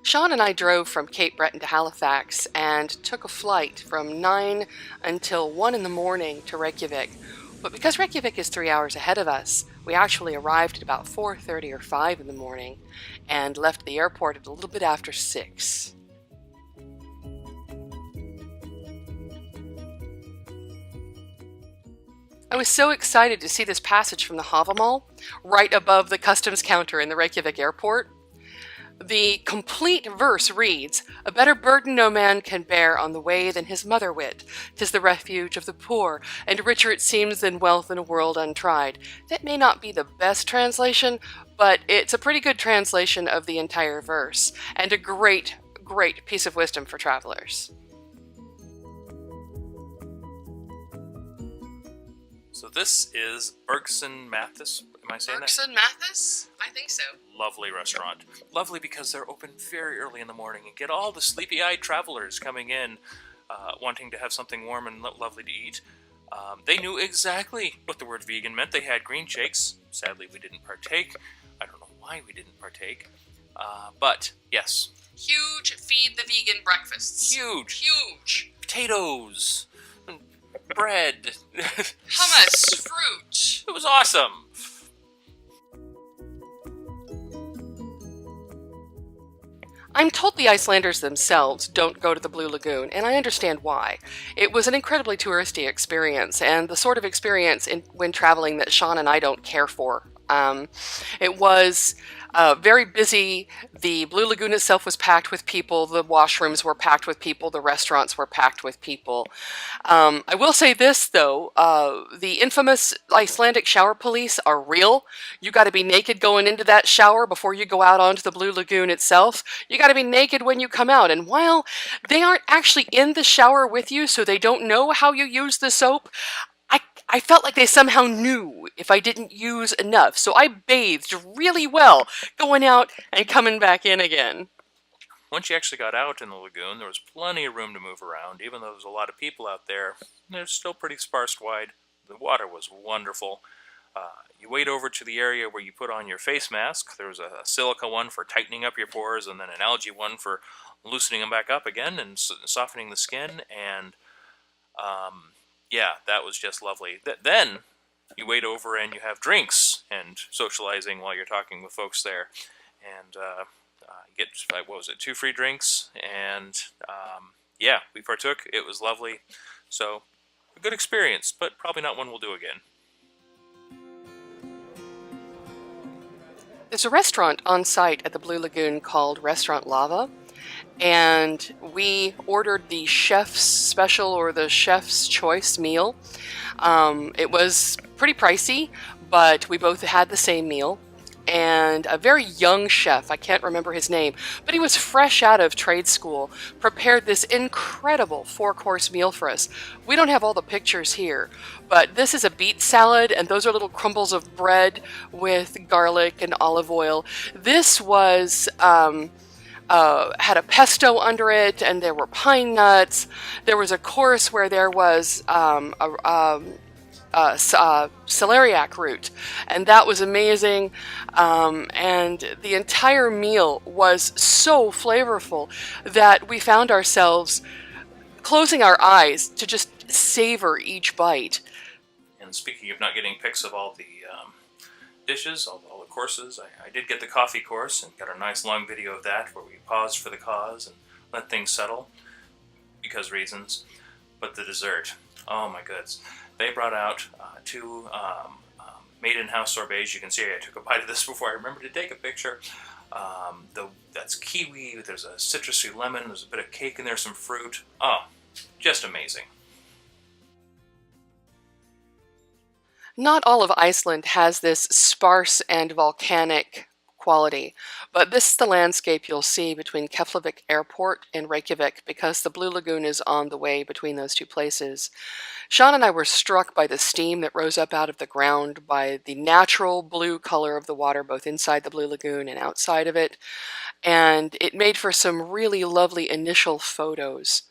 Sean and I drove from Cape Breton to Halifax and took a flight from 9 until 1 in the morning to Reykjavik. But because Reykjavik is 3 hours ahead of us, we actually arrived at about 4:30 or 5 in the morning and left the airport at a little bit after 6. I was so excited to see this passage from the Havamal right above the customs counter in the Reykjavik airport. The complete verse reads, "A better burden no man can bear on the way than his mother wit. 'Tis the refuge of the poor, and richer it seems than wealth in a world untried." That may not be the best translation, but it's a pretty good translation of the entire verse, and a great, great piece of wisdom for travelers. So this is Bergson Mathis. Am I saying Bergson Mathis? I think so. Lovely restaurant. Lovely because they're open very early in the morning and get all the sleepy-eyed travelers coming in wanting to have something warm and lovely to eat. They knew exactly what the word vegan meant. They had green shakes. Sadly, we didn't partake. I don't know why we didn't partake. But, yes. Huge feed the vegan breakfasts. Huge. Huge. Potatoes. Bread. Hummus. Fruit. It was awesome. I'm told the Icelanders themselves don't go to the Blue Lagoon, and I understand why. It was an incredibly touristy experience, and the sort of experience when traveling that Sean and I don't care for. It was very busy. The Blue Lagoon itself was packed with people. The washrooms were packed with people. The restaurants were packed with people. I will say this, though. The infamous Icelandic shower police are real. You got to be naked going into that shower before you go out onto the Blue Lagoon itself. You got to be naked when you come out. And while they aren't actually in the shower with you, so they don't know how you use the soap, I felt like they somehow knew if I didn't use enough, so I bathed really well, going out and coming back in again. Once you actually got out in the lagoon, there was plenty of room to move around. Even though there was a lot of people out there, it was still pretty sparse wide. The water was wonderful. You wade over to the area where you put on your face mask. There was a silica one for tightening up your pores, and then an algae one for loosening them back up again and softening the skin, and yeah, that was just lovely. Then you wait over and you have drinks and socializing while you're talking with folks there. And you get, what was it, 2 free drinks. And yeah, we partook. It was lovely. So, a good experience, but probably not one we'll do again. There's a restaurant on site at the Blue Lagoon called Restaurant Lava. And we ordered the chef's special or the chef's choice meal. It was pretty pricey, but we both had the same meal. And a very young chef, I can't remember his name, but he was fresh out of trade school, prepared this incredible 4-course meal for us. We don't have all the pictures here, but this is a beet salad, and those are little crumbles of bread with garlic and olive oil. This was had a pesto under it, and there were pine nuts. There was a course where there was celeriac root, and that was amazing. And the entire meal was so flavorful that we found ourselves closing our eyes to just savor each bite. And speaking of not getting pics of all the dishes, all the courses, I did get the coffee course and got a nice long video of that where we paused for the cause and let things settle because reasons. But the dessert, oh my goodness. They brought out 2 made-in-house sorbets. You can see I took a bite of this before I remember to take a picture. That's kiwi, there's a citrusy lemon, there's a bit of cake in there, some fruit. Oh, just amazing. Not all of Iceland has this sparse and volcanic quality, but this is the landscape you'll see between Keflavik Airport and Reykjavik because the Blue Lagoon is on the way between those 2 places. Sean and I were struck by the steam that rose up out of the ground, by the natural blue color of the water both inside the Blue Lagoon and outside of it, and it made for some really lovely initial photos.